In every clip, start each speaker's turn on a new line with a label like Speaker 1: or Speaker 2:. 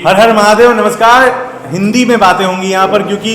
Speaker 1: हर हर महादेव। नमस्कार। हिंदी में बातें होंगी यहाँ पर क्योंकि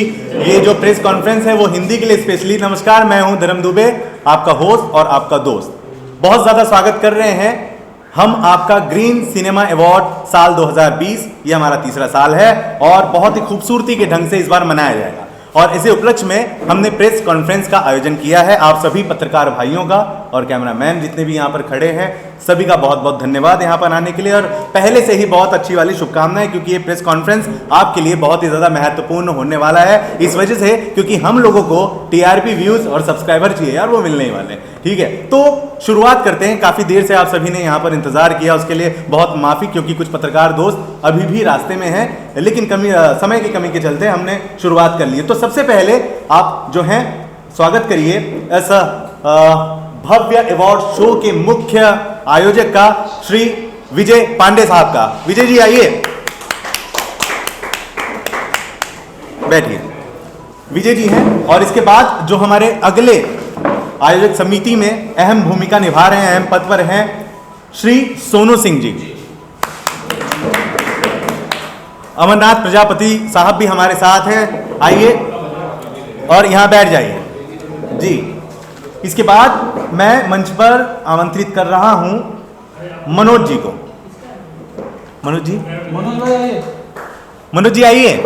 Speaker 1: ये जो प्रेस कॉन्फ्रेंस है वो हिंदी के लिए स्पेशली। नमस्कार, मैं हूँ धर्म दुबे, आपका होस्ट और आपका दोस्त। बहुत ज़्यादा स्वागत कर रहे हैं हम आपका ग्रीन सिनेमा अवार्ड साल 2020। ये हमारा तीसरा साल है और बहुत ही खूबसूरती के ढंग से इस बार मनाया जाएगा। और इसी उपलक्ष्य में हमने प्रेस कॉन्फ्रेंस का आयोजन किया है। आप सभी पत्रकार भाइयों का और कैमरामैन जितने भी यहाँ पर खड़े हैं सभी का बहुत बहुत धन्यवाद यहाँ पर आने के लिए। और पहले से ही बहुत अच्छी वाली शुभकामनाएं, क्योंकि ये प्रेस कॉन्फ्रेंस आपके लिए बहुत ही ज़्यादा महत्वपूर्ण होने वाला है। इस वजह से क्योंकि हम लोगों को टीआरपी व्यूज़ और सब्सक्राइबर चाहिए यार, वो मिलने ही वाले हैं। ठीक है, तो शुरुआत करते हैं। काफ़ी देर से आप सभी ने यहाँ पर इंतजार किया, उसके लिए बहुत माफ़ी, क्योंकि कुछ पत्रकार दोस्त अभी भी रास्ते में हैं, लेकिन समय की कमी के चलते हमने शुरुआत कर ली है। तो सबसे पहले आप जो हैं स्वागत करिए ऐसा भव्य अवार्ड शो के मुख्य आयोजक का, श्री विजय पांडे साहब का। विजय जी आइए, बैठिए। विजय जी हैं और इसके बाद जो हमारे अगले आयोजक समिति में अहम भूमिका निभा रहे हैं, अहम पद पर हैं, श्री सोनू सिंह जी। अमरनाथ प्रजापति साहब भी हमारे साथ हैं, आइए और यहां बैठ जाइए जी। इसके बाद मैं मंच पर आमंत्रित कर रहा हूं मनोज जी को। मनोज जी, मनोज जी आइए।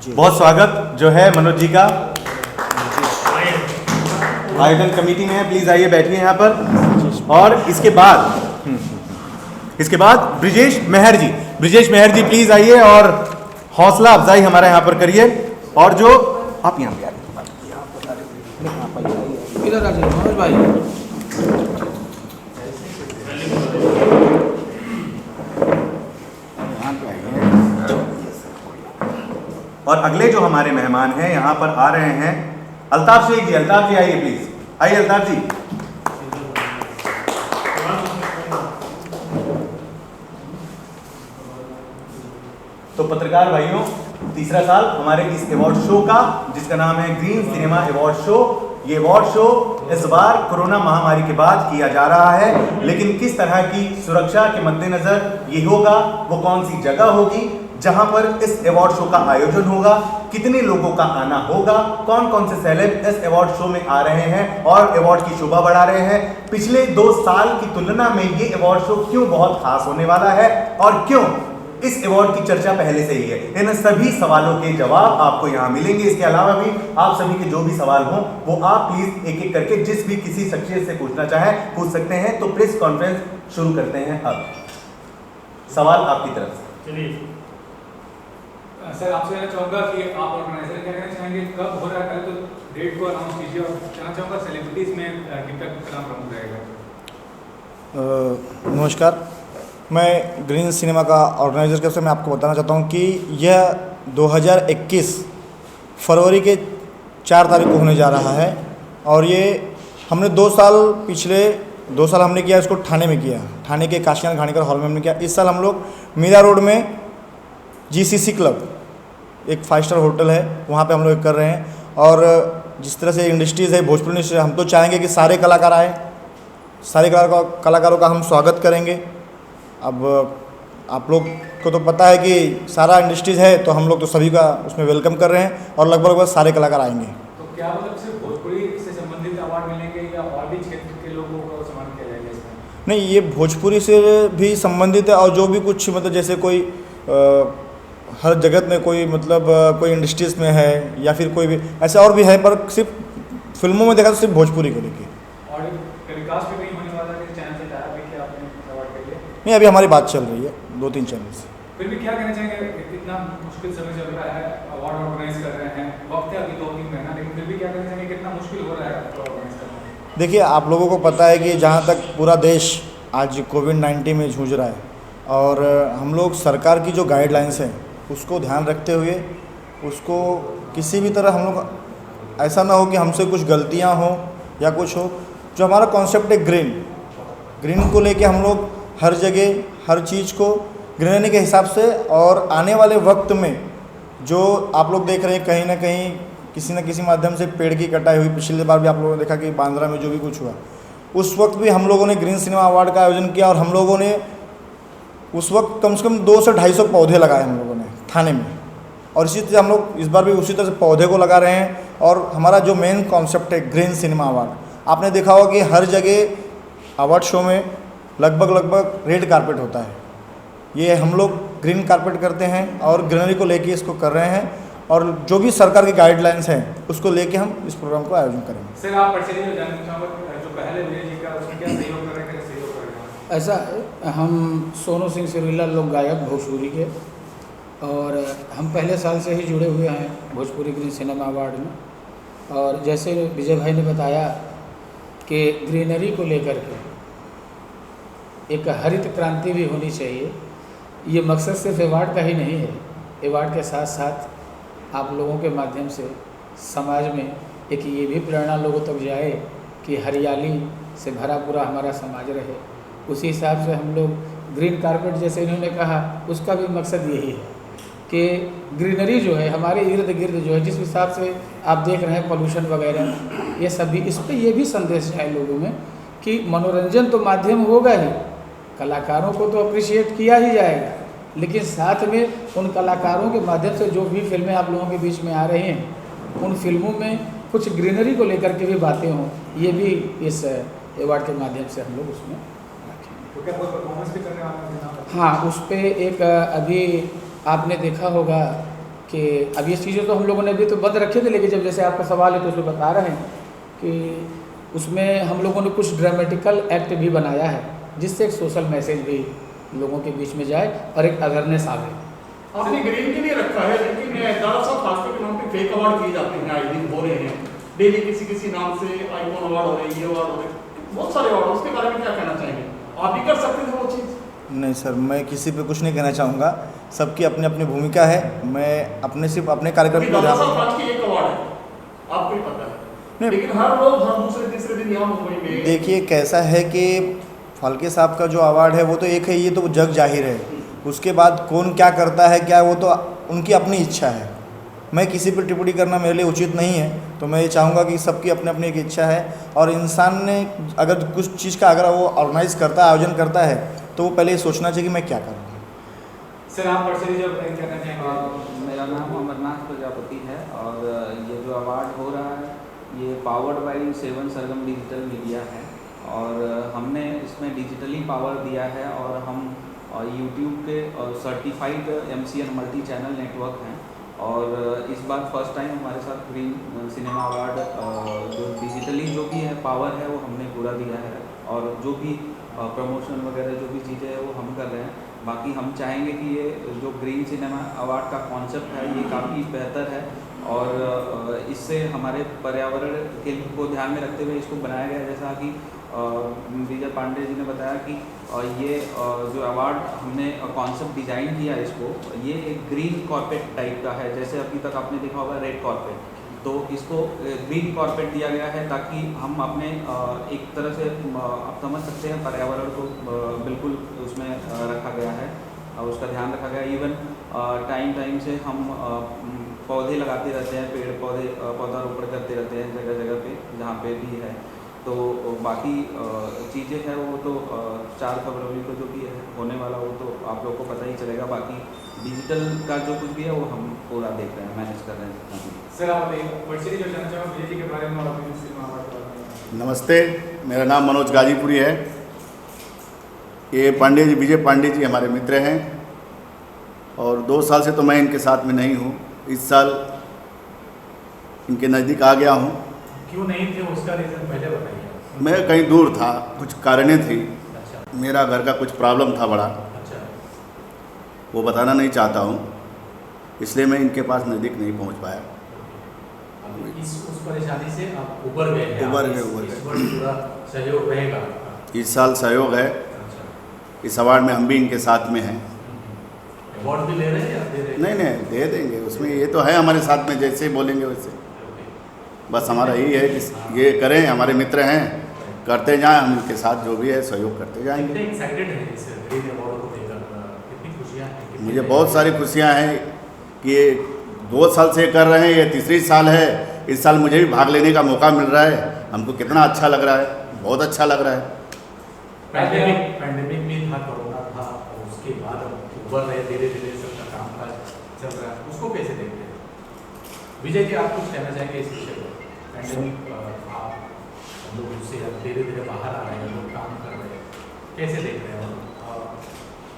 Speaker 1: बहुत स्वागत जो है मनोज जी का, आयोजन कमेटी में है। प्लीज आइए, बैठिए यहाँ पर। और इसके बाद ब्रिजेश मेहर जी। ब्रिजेश मेहर जी प्लीज आइए और हौसला अफजाई हमारा यहाँ पर करिए। और जो आप यहाँ पे
Speaker 2: मनोज भाई,
Speaker 1: और अगले जो हमारे मेहमान हैं यहाँ पर आ रहे हैं अल्ताफ शेख जी। अल्ताफ जी आइए, प्लीज आइए अल्ताफ जी। तो पत्रकार भाइयों, तीसरा साल हमारे इस अवार्ड शो का, जिसका नाम है ग्रीन सिनेमा अवार्ड शो। ये अवार्ड शो इस बार कोरोना महामारी के बाद किया जा रहा है, लेकिन किस तरह की सुरक्षा के मद्देनजर ये होगा, वो कौन सी जगह होगी जहां पर इस अवार्ड शो का आयोजन होगा, कितने लोगों का आना होगा, कौन कौन से सेलेब इस अवार्ड शो में आ रहे हैं और अवार्ड की शोभा बढ़ा रहे हैं, पिछले 2 साल की तुलना में ये अवार्ड शो क्यों बहुत खास होने वाला है और क्यों इस अवार्ड की चर्चा पहले से ही है, इन सभी सवालों के जवाब आपको यहाँ मिलेंगे। इसके अलावा भी आप सभी के जो भी सवाल हों वो आप प्लीज एक एक करके जिस भी किसी शख्सियत से पूछना चाहें पूछ सकते हैं। तो प्रेस कॉन्फ्रेंस शुरू करते हैं। अब सवाल आपकी तरफ से। चलिए
Speaker 3: सर, आपसे कहना चाहूँगा कि आप ऑर्गेनाइजर क्या कहना चाहेंगे, कब हो रहा है, पहले तो डेट को अनाउंस कीजिए। और कहना चाहूँगा सेलिब्रिटीज़ में टिकटॉक का नाम प्रमुख रहेगा।
Speaker 2: नमस्कार। मैं ग्रीन सिनेमा का ऑर्गेनाइजर के से मैं आपको बताना चाहता हूँ कि यह 2021 फरवरी के 4 तारीख को होने जा रहा है। और ये हमने 2 साल, पिछले 2 साल हमने किया इसको ठाणे में किया, ठाणे के काशीनाथ घाणेकर हॉल में हमने किया। इस साल हम लोग मीरा रोड में जीसीसी क्लब, एक 5 स्टार होटल है, वहाँ पे हम लोग कर रहे हैं। और जिस तरह से इंडस्ट्रीज़ है, भोजपुरी इंडस्ट्री, हम तो चाहेंगे कि सारे कलाकार आए, सारे कलाकारों का हम स्वागत करेंगे। अब आप लोग को तो पता है कि सारा इंडस्ट्रीज़ है, तो हम लोग तो सभी का उसमें वेलकम कर रहे हैं और लगभग सारे कलाकार आएंगे।
Speaker 3: तो क्या मतलब सिर्फ भोजपुरी से संबंधित अवार्ड मिलेंगे या और भी क्षेत्र के लोगों को सम्मान किया जाएगा इसमें?
Speaker 2: नहीं, ये भोजपुरी से भी संबंधित है और जो भी कुछ मतलब जैसे कोई हर जगत में कोई मतलब कोई इंडस्ट्रीज़ में है या फिर कोई भी ऐसा और भी है, पर सिर्फ फिल्मों में देखा तो सिर्फ भोजपुरी को लेके।
Speaker 3: और टेलीकास्ट भी नहीं होने वाला है चैनल से टाइप है कि आपने अवार्ड के लिए?
Speaker 2: नहीं, अभी हमारी बात चल रही है 2-3 चैनल से।
Speaker 3: फिर भी क्या कहना चाहेंगे, इतना मुश्किल समय चल रहा है, अवार्ड ऑर्गेनाइज कर रहे हैं, वक्त है अभी 2-3 महीना, लेकिन फिर भी क्या कहना चाहेंगे, कितना मुश्किल हो रहा है ऑर्गेनाइज करना?
Speaker 2: देखिए, आप लोगों को पता है कि जहाँ तक पूरा देश आज कोविड-19 में जूझ रहा है और हम लोग सरकार की जो गाइडलाइंस हैं उसको ध्यान रखते हुए उसको किसी भी तरह हम लोग ऐसा ना हो कि हमसे कुछ गलतियाँ हों या कुछ हो। जो हमारा कॉन्सेप्ट है ग्रीन को लेके हम लोग हर जगह हर चीज़ को ग्रीनरी के हिसाब से, और आने वाले वक्त में जो आप लोग देख रहे हैं कहीं ना कहीं किसी न किसी माध्यम से पेड़ की कटाई हुई। पिछली बार भी आप लोगों ने देखा कि बांद्रा में जो भी कुछ हुआ, उस वक्त भी हम लोगों ने ग्रीन सिनेमा अवार्ड का आयोजन किया और हम लोगों ने उस वक्त कम से कम 200 से 250 पौधे लगाए हम लोगों ने थाने में। और इसी तरह हम लोग इस बार भी उसी तरह से पौधे को लगा रहे हैं। और हमारा जो मेन कॉन्सेप्ट है ग्रीन सिनेमा अवार्ड, आपने देखा होगा कि हर जगह अवार्ड शो में लगभग रेड कारपेट होता है। ये हम लोग ग्रीन कारपेट करते हैं और ग्रीनरी को लेके इसको कर रहे हैं, और जो भी सरकार की गाइडलाइंस हैं उसको लेके हम इस प्रोग्राम को आयोजन करेंगे।
Speaker 3: सर आप पर्सनली जो जानना चाहूँगा, जो पहले विजय जी का उसमें क्या सहयोग कर रहे हैं, सहयोग कर रहे हैं?
Speaker 4: ऐसा है, हम सोनू सिंह सिरोहिया लोक गायक भोजपुरी के, और हम पहले साल से ही जुड़े हुए हैं भोजपुरी ग्रीन सिनेमा अवार्ड में। और जैसे विजय भाई ने बताया कि ग्रीनरी को लेकर के एक हरित क्रांति भी होनी चाहिए। ये मकसद सिर्फ अवार्ड का ही नहीं है, अवार्ड के साथ साथ आप लोगों के माध्यम से समाज में एक ये भी प्रेरणा लोगों तक जाए कि हरियाली से भरा पूरा हमारा समाज रहे। उसी हिसाब से हम लोग ग्रीन कारपेट जैसे इन्होंने कहा, उसका भी मकसद यही है कि ग्रीनरी जो है हमारे इर्द गिर्द जो है, जिस हिसाब से आप देख रहे हैं पोल्यूशन वगैरह, ये सब भी इस पर ये भी संदेश जाए लोगों में कि मनोरंजन तो माध्यम होगा ही, कलाकारों को तो अप्रिशिएट किया ही जाएगा, लेकिन साथ में उन कलाकारों के माध्यम से जो भी फिल्में आप लोगों के बीच में आ रही हैं, उन फिल्मों में कुछ ग्रीनरी को लेकर के भी बातें हों, ये भी इस अवार्ड के माध्यम से हम लोग उसमें रखेंगे।
Speaker 3: तो क्या कोई परफॉर्मेंस भी करने वाले हैं?
Speaker 4: हाँ, उस पर एक अभी आपने देखा होगा कि अब ये चीज़ें तो हम लोगों ने अभी तो बंद रखे थे, लेकिन जब जैसे आपका सवाल है तो उसमें बता रहे हैं कि उसमें हम लोगों ने कुछ ड्रामेटिकल एक्ट भी बनाया है, जिससे एक सोशल मैसेज भी लोगों के बीच में जाए और एक अवेयरनेस आवे।
Speaker 5: आपने ग्रीन के लिए रखा है, लेकिन ज़्यादातर खासकर के नाम पे फेक अवार्ड दिए जाते हैं, आए दिन हो रहे हैं डेली किसी नाम से आईफोन अवार्ड हो रहे हैं, ये अवार्ड हो रहे हैं, बहुत सारे अवार्ड। उसके बारे में क्या कहना चाहेंगे? आप भी कर सकते थे वो चीज़?
Speaker 2: नहीं सर, मैं किसी पे कुछ नहीं कहना चाहूँगा, सबकी अपनी अपनी भूमिका है। मैं अपने सिर्फ अपने कार्यक्रम को
Speaker 5: दादा साहब आज की एक अवार्ड है, आपको ही पता है, लेकिन हर रोज हर दूसरे तीसरे दिन यहाँ मुंबई में
Speaker 2: देखिए कैसा है कि फाल्के साहब का जो अवार्ड है वो तो एक है, ये तो जग जाहिर है। उसके बाद कौन क्या करता है क्या, वो तो उनकी अपनी इच्छा है। मैं किसी पर टिप्पणी करना मेरे लिए उचित नहीं है। तो मैं ये चाहूँगा कि सबकी अपनी अपनी एक इच्छा है, और इंसान ने अगर कुछ चीज़ का अगर वो ऑर्गेनाइज करता है, आयोजन करता है, तो वो पहले ये सोचना चाहिए कि मैं क्या करूँ।
Speaker 3: सर आप पर्सनली जो क्या कहना चाहेंगे?
Speaker 6: मेरा नाम अमरनाथ प्रजापति है, और ये जो अवार्ड हो रहा है ये powered by 7 Sargam digital media है, और हमने इसमें डिजिटली पावर दिया है, और हम यूट्यूब के certified MCN multi channel network हैं। और इस बार फर्स्ट टाइम हमारे साथ ग्रीन सिनेमा अवार्ड जो डिजिटली जो भी है पावर है वो हमने पूरा दिया है, और जो भी प्रमोशन वगैरह जो भी चीज़ें हैं वो हम कर रहे हैं। बाकी हम चाहेंगे कि ये जो ग्रीन सिनेमा अवार्ड का कॉन्सेप्ट है ये काफ़ी बेहतर है, और इससे हमारे पर्यावरण के को ध्यान में रखते हुए इसको बनाया गया है। जैसा कि विजय पांडे जी ने बताया कि ये जो अवार्ड हमने कॉन्सेप्ट डिज़ाइन किया इसको, ये एक ग्रीन कॉर्पेट टाइप का है। जैसे अभी तक आपने देखा होगा रेड कॉर्पेट, तो इसको ग्रीन कॉर्पेट दिया गया है ताकि हम अपने एक तरह से आप समझ सकते हैं पर्यावरण को बिल्कुल उसमें रखा गया है, उसका ध्यान रखा गया है। इवन टाइम से हम पौधे लगाते रहते हैं, पेड़ पौधे पौधारोपण करते रहते हैं जगह जगह पे जहाँ पे भी है। तो बाकी चीज़ें हैं वो तो 4 फरवरी को जो भी है होने वाला वो तो आप लोग को पता ही चलेगा। बाकी डिजिटल का जो कुछ भी है वो हम पूरा देख रहे हैं, मैनेज कर रहे हैं।
Speaker 3: सर आप पर्सनली जो जानना चाहूँगा विजय जी के बारे में और अपनी सिनेमा अवार्ड के बारे में।
Speaker 7: नमस्ते, मेरा नाम मनोज गाजीपुरी है। ये पांडे जी, विजय पांडे जी हमारे मित्र हैं, और 2 साल से तो मैं इनके साथ में नहीं हूँ। इस साल इनके नज़दीक आ गया हूँ।
Speaker 3: क्यों नहीं थे उसका रीज़न पहले बताइए।
Speaker 7: मैं कहीं दूर था, कुछ कारणें थी।
Speaker 3: अच्छा
Speaker 7: मेरा घर का कुछ प्रॉब्लम था बड़ा,
Speaker 3: अच्छा।
Speaker 7: वो बताना नहीं चाहता हूँ, इसलिए मैं इनके पास नज़दीक नहीं पहुँच पाया।
Speaker 3: उस परेशानी से आप उबर गए।
Speaker 7: उबर गए।
Speaker 3: पूरा सहयोग रहेगा
Speaker 7: इस साल सहयोग है।
Speaker 3: अच्छा।
Speaker 7: इस अवार्ड में हम भी इनके साथ में हैं।
Speaker 3: अवार्ड भी ले रहे हैं या दे रहे हैं?
Speaker 7: नहीं, दे देंगे, उसमें ये तो है हमारे साथ में, जैसे बोलेंगे वैसे। बस हमारा यही है कि ये करें, हमारे मित्र हैं, करते जाएं, हम इनके साथ जो भी है सहयोग करते जाएंगे।
Speaker 3: कितने एक्साइटेड हैं इस ग्रीन अवार्ड को लेकर? कितनी खुशियाँ हैं?
Speaker 7: मुझे बहुत सारी खुशियां हैं कि ये 2 साल से कर रहे हैं, ये तीसरी साल है। इस साल मुझे भी भाग लेने का मौका मिल रहा है, हमको कितना अच्छा लग रहा है, बहुत अच्छा लग रहा है।
Speaker 8: पैंडेमिक में था, कोरोना था, और उसके बाद अब उभर रहे धीरे धीरे सबका काम काज चल रहा है, उसको कैसे देखते हैं? विजय जी, आप कुछ कहना चाहेंगे इस विषय पर? पैंडेमिक आप लोग उससे धीरे धीरे बाहर आ रहे हैं, लोग काम कर रहे हैं, कैसे देख रहे हैं?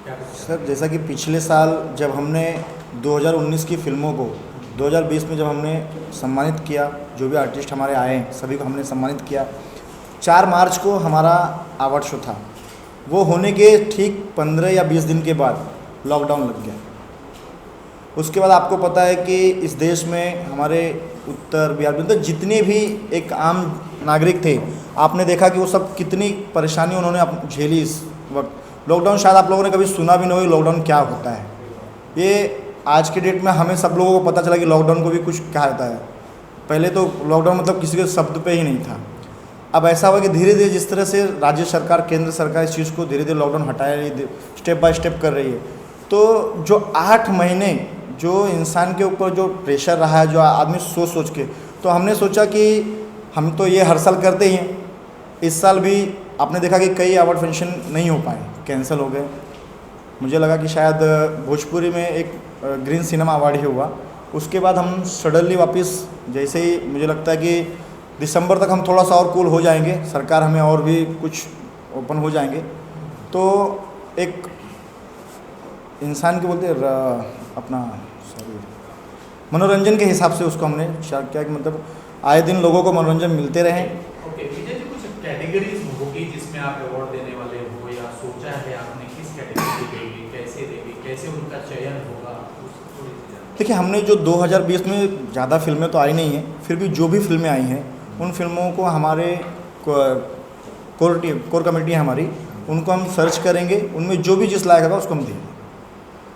Speaker 8: क्या
Speaker 2: सर, जैसा कि पिछले साल जब हमने 2019 की फिल्मों को 2020 में जब हमने सम्मानित किया, जो भी आर्टिस्ट हमारे आए सभी को हमने सम्मानित किया। 4 मार्च को हमारा अवार्ड शो था, वो होने के ठीक 15 या 20 दिन के बाद लॉकडाउन लग गया। उसके बाद आपको पता है कि इस देश में हमारे उत्तर बिहार में तो जितने भी एक आम नागरिक थे, आपने देखा कि वो सब कितनी परेशानी उन्होंने झेली इस वक्त। लॉकडाउन शायद आप लोगों ने कभी सुना भी नहीं हो लॉकडाउन क्या होता है। ये आज के डेट में हमें सब लोगों को पता चला कि लॉकडाउन को भी कुछ कहा जाता है। पहले तो लॉकडाउन मतलब किसी के शब्द पे ही नहीं था। अब ऐसा हुआ कि धीरे धीरे जिस तरह से राज्य सरकार, केंद्र सरकार इस चीज़ को धीरे धीरे लॉकडाउन हटा रही है, स्टेप बाय स्टेप कर रही है, तो जो 8 महीने जो इंसान के ऊपर जो प्रेशर रहा है, जो आदमी सोच सोच के, तो हमने सोचा कि हम तो ये हर साल करते ही हैं, इस साल भी आपने देखा कि कई अवार्ड फंक्शन नहीं हो पाए, कैंसिल हो गए। मुझे लगा कि शायद भोजपुरी में एक ग्रीन सिनेमा अवार्ड ही हुआ। उसके बाद हम सडनली वापस, जैसे ही मुझे लगता है कि दिसंबर तक हम थोड़ा सा और कूल हो जाएंगे, सरकार हमें और भी कुछ ओपन हो जाएंगे, तो एक इंसान के बोलते अपना मनोरंजन के हिसाब से उसको हमने क्या कि मतलब आए दिन लोगों को मनोरंजन मिलते रहें।
Speaker 8: ओके, विजय जी, कुछ कैटेगरीज होगी जिसमें आप अवार्ड देने वाले हो, या सोचा है आपने किस कैटेगरी देंगे, कैसे उनका चयन होगा?
Speaker 2: देखिए, हमने जो 2020 में ज़्यादा फिल्में तो आई नहीं हैं, फिर भी जो भी फिल्में आई हैं उन फिल्मों को हमारे कोर कमेटी है हमारी, उनको हम सर्च करेंगे, उनमें जो भी जिस लायक होगा उसको हम देंगे।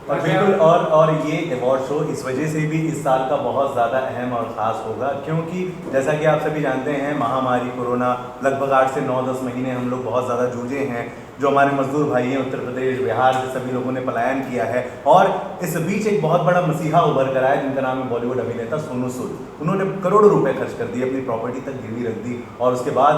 Speaker 1: और बिल्कुल, और ये अवार्ड शो इस वजह से भी इस साल का बहुत ज़्यादा अहम और ख़ास होगा, क्योंकि जैसा कि आप सभी जानते हैं, महामारी कोरोना लगभग 8 से 9-10 महीने हम लोग बहुत ज़्यादा जूझे हैं। जो हमारे मजदूर भाई हैं उत्तर प्रदेश, बिहार से, सभी लोगों ने पलायन किया है, और इस बीच एक बहुत बड़ा मसीहा उभर कर आया जिनका नाम है बॉलीवुड अभिनेता सोनू सूद। उन्होंने करोड़ों रुपए खर्च कर दिए, अपनी प्रॉपर्टी तक गिरवी रख दी, और उसके बाद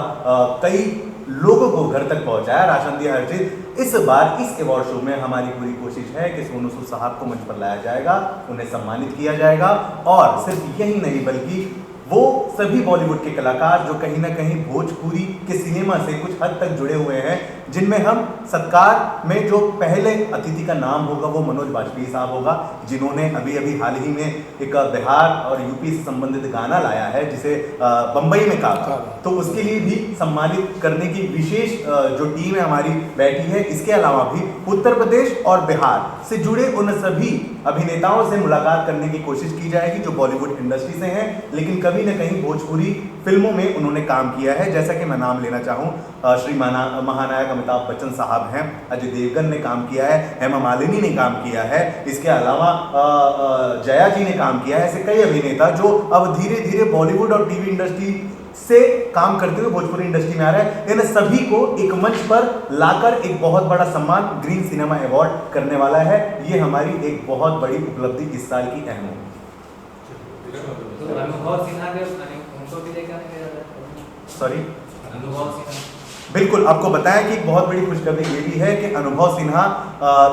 Speaker 1: कई लोगों को घर तक पहुंचाया, राशन दिया, हर चीज़। इस बार इस अवार्ड शो में हमारी पूरी कोशिश है कि सोनू सूद साहब को मंच पर लाया जाएगा, उन्हें सम्मानित किया जाएगा, और सिर्फ यही नहीं बल्कि वो सभी बॉलीवुड के कलाकार जो कहीं ना कहीं भोजपुरी के सिनेमा से कुछ हद तक जुड़े हुए हैं, जिनमें हम सत्कार में जो पहले अतिथि का नाम होगा वो मनोज बाजपेयी साहब होगा, जिन्होंने अभी अभी हाल ही में एक बिहार और यूपी से संबंधित गाना लाया है जिसे बम्बई में कहा, तो उसके लिए भी सम्मानित करने की विशेष जो टीम है हमारी बैठी है। इसके अलावा भी उत्तर प्रदेश और बिहार से जुड़े उन सभी अभिनेताओं से मुलाकात करने की कोशिश की जाएगी जो बॉलीवुड इंडस्ट्री से हैं, लेकिन कभी न कहीं भोजपुरी फिल्मों में उन्होंने काम किया है। जैसा कि मैं नाम लेना चाहूँ, श्री महानायक अमिताभ बच्चन साहब हैं, अजय देवगन ने काम किया है, हेमा मालिनी ने काम किया है, इसके अलावा जया जी ने काम किया है। ऐसे कई अभिनेता जो अब धीरे धीरे बॉलीवुड और टीवी इंडस्ट्री से काम करते हुए भोजपुरी इंडस्ट्री में आ रहे हैं। इन सभी को एक मंच पर लाकर एक बहुत बड़ा सम्मान ग्रीन सिनेमा अवार्ड करने वाला है। ये हमारी एक बहुत बड़ी उपलब्धि इस साल की अहम है। सॉरी, बिल्कुल, आपको बताया कि एक बहुत बड़ी खुशखबरी ये भी है कि अनुभव सिन्हा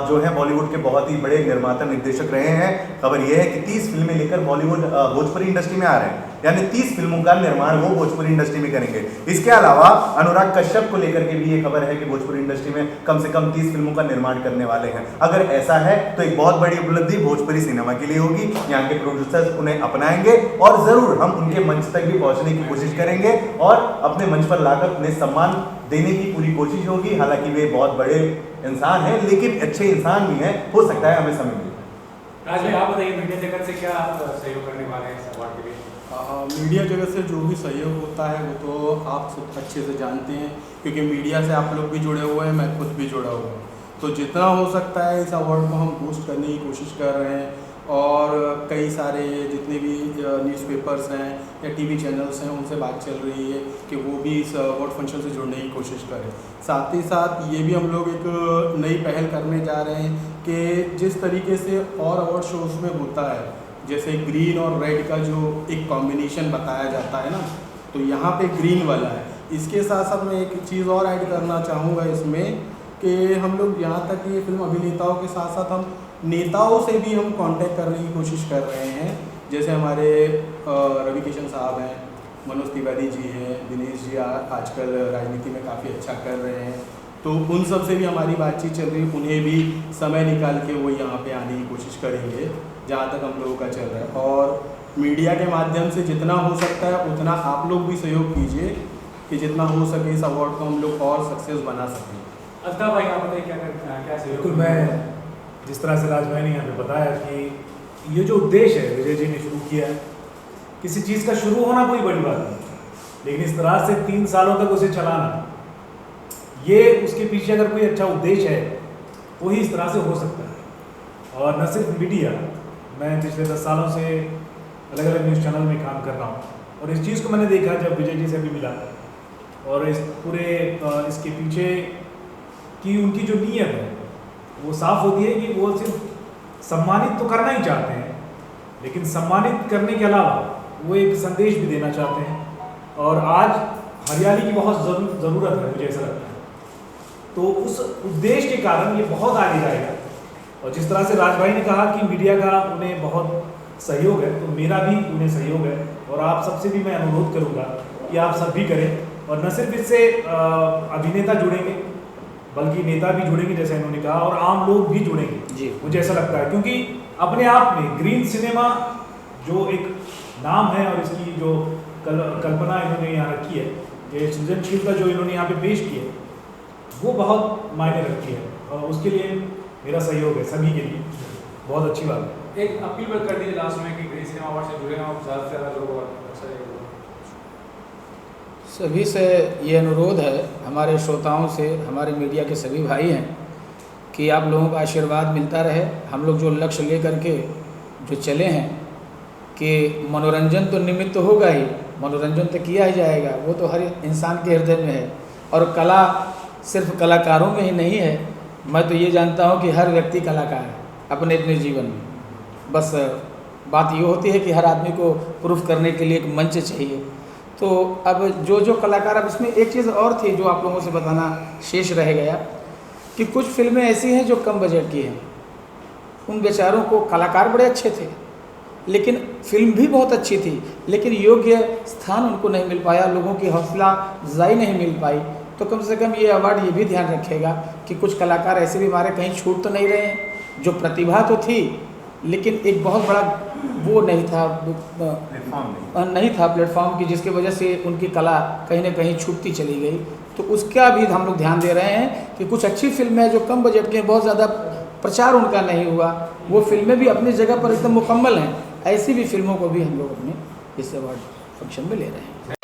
Speaker 1: जो है बॉलीवुड के बहुत ही बड़े निर्माता निर्देशक रहे हैं। खबर ये है कि 30 फिल्में लेकर बॉलीवुड भोजपुरी इंडस्ट्री में आ रहे हैं, यानी 30 फिल्मों का निर्माण वो भोजपुरी इंडस्ट्री में करेंगे। इसके अलावा अनुराग कश्यप को लेकर के भी ये खबर है कि भोजपुरी इंडस्ट्री में कम से कम 30 फिल्मों का निर्माण करने वाले हैं। अगर ऐसा है तो एक बहुत बड़ी उपलब्धि भोजपुरी सिनेमा के लिए होगी। यहाँ के प्रोड्यूसर्स उन्हें अपनाएंगे और ज़रूर हम उनके मंच तक भी पहुँचने की कोशिश करेंगे और अपने मंच पर लाकर उन्हें सम्मान देने की पूरी कोशिश होगी। हालांकि वे बहुत बड़े इंसान हैं, लेकिन अच्छे इंसान भी हैं, हो सकता है हमें समय मिले।
Speaker 3: राज भाई, आप बताइए, मीडिया जगत से क्या आप सहयोग करने वाले हैं इस अवार्ड के लिए?
Speaker 9: मीडिया जगत से जो भी सहयोग होता है वो तो आप सब अच्छे से जानते हैं, क्योंकि मीडिया से आप लोग भी जुड़े हुए हैं, मैं खुद भी जुड़ा हुआ हूँ। तो जितना हो सकता है इस अवार्ड को हम बूस्ट करने की कोशिश कर रहे हैं, और कई सारे जितने भी न्यूज़पेपर्स हैं या टीवी चैनल्स हैं उनसे बात चल रही है कि वो भी इस अवार्ड फंक्शन से जुड़ने की कोशिश करें। साथ ही साथ ये भी हम लोग एक नई पहल करने जा रहे हैं कि जिस तरीके से और अवार्ड शोज़ में होता है जैसे ग्रीन और रेड का जो एक कॉम्बिनेशन बताया जाता है ना, तो यहाँ पे ग्रीन वाला है। इसके साथ साथ मैं एक चीज़ और ऐड करना चाहूँगा इसमें कि हम लोग यहाँ तक ये फिल्म अभिनेताओं के साथ साथ हम नेताओं से भी हम कांटेक्ट करने की कोशिश कर रहे हैं। जैसे हमारे रवि किशन साहब हैं, मनोज तिवारी जी हैं, दिनेश जी आजकल राजनीति में काफ़ी अच्छा कर रहे हैं, तो उन सब से भी हमारी बातचीत चल रही है। उन्हें भी समय निकाल के वो यहाँ पे आने की कोशिश करेंगे जहाँ तक हम लोगों का चल रहा है। और मीडिया के माध्यम से जितना हो सकता है उतना आप लोग भी सहयोग कीजिए कि जितना हो सके इस अवार्ड को हम लोग और सक्सेस बना सकें।
Speaker 3: अल्ताफ भाई आप बताइए क्या सहयोग?
Speaker 10: बिल्कुल, मैं जिस तरह से राज भाई ने यहाँ पे बताया कि ये जो उद्देश्य है विजय जी ने शुरू किया है, किसी चीज़ का शुरू होना कोई बड़ी बात नहीं, लेकिन इस तरह से 3 सालों तक उसे चलाना, ये उसके पीछे अगर कोई अच्छा उद्देश्य है तो ही इस तरह से हो सकता है। और न सिर्फ मीडिया, मैं पिछले 10 सालों से अलग अलग न्यूज़ चैनल में काम कर रहा हूँ और इस चीज़ को मैंने देखा जब विजय जी से भी मिला, और इस पूरे इसके पीछे की उनकी जो नीयत है वो साफ होती है कि वो सिर्फ सम्मानित तो करना ही चाहते हैं, लेकिन सम्मानित करने के अलावा वो एक संदेश भी देना चाहते हैं। और आज हरियाली की बहुत ज़रूरत है, मुझे ऐसा लगता है, तो उस उद्देश्य के कारण ये बहुत आगे जाएगा। और जिस तरह से राज भाई ने कहा कि मीडिया का उन्हें बहुत सहयोग है, तो मेरा भी उन्हें सहयोग है, और आप सबसे भी मैं अनुरोध करूँगा कि आप सब भी करें। और न सिर्फ इससे अभिनेता जुड़ेंगे बल्कि नेता भी जुड़ेंगे जैसे इन्होंने कहा, और आम लोग भी जुड़ेंगे
Speaker 4: जी।
Speaker 10: मुझे ऐसा लगता है, क्योंकि अपने आप में ग्रीन सिनेमा जो एक नाम है और इसकी जो कल्पना इन्होंने यहाँ रखी है, ये सृजनशीलता जो इन्होंने यहाँ पे पेश की है, वो बहुत मायने रखती है, और उसके लिए मेरा सहयोग है सभी के लिए। बहुत अच्छी बात है।
Speaker 3: एक अपील कर दीजिए लास्ट में कि ग्रीन सिनेमा अवार्ड से जुड़े हैं आप, ज़्यादा से ज़्यादा लोग और अच्छा रहेगा।
Speaker 4: सभी से ये अनुरोध है, हमारे श्रोताओं से, हमारे मीडिया के सभी भाई हैं, कि आप लोगों का आशीर्वाद मिलता रहे। हम लोग जो लक्ष्य लेकर के जो चले हैं कि मनोरंजन तो निमित्त होगा ही, मनोरंजन तो किया ही जाएगा, वो तो हर इंसान के हृदय में है। और कला सिर्फ कलाकारों में ही नहीं है, मैं तो ये जानता हूँ कि हर व्यक्ति कलाकार है अपने अपने जीवन में। बस बात ये होती है कि हर आदमी को प्रूफ करने के लिए एक मंच चाहिए। तो अब जो कलाकार, अब इसमें एक चीज़ और थी जो आप लोगों से बताना शेष रह गया कि कुछ फिल्में ऐसी हैं जो कम बजट की हैं, उन बेचारों को, कलाकार बड़े अच्छे थे लेकिन फिल्म भी बहुत अच्छी थी, लेकिन योग्य स्थान उनको नहीं मिल पाया, लोगों की हौसला अफजाई नहीं मिल पाई। तो कम से कम ये अवार्ड ये भी ध्यान रखेगा कि कुछ कलाकार ऐसे भी हमारे कहीं छूट तो नहीं रहे हैं, जो प्रतिभा तो थी लेकिन एक बहुत बड़ा वो नहीं था, प्लेटफॉर्म की, जिसकी वजह से उनकी कला कहीं ना कहीं छूटती चली गई। तो उसका भी हम लोग ध्यान दे रहे हैं कि कुछ अच्छी फिल्में हैं जो कम बजट की हैं, बहुत ज़्यादा प्रचार उनका नहीं हुआ, वो फिल्में भी अपनी जगह पर एकदम मुकम्मल हैं, ऐसी भी फिल्मों को भी हम लोग अपने इस अवार्ड फंक्शन में ले रहे हैं।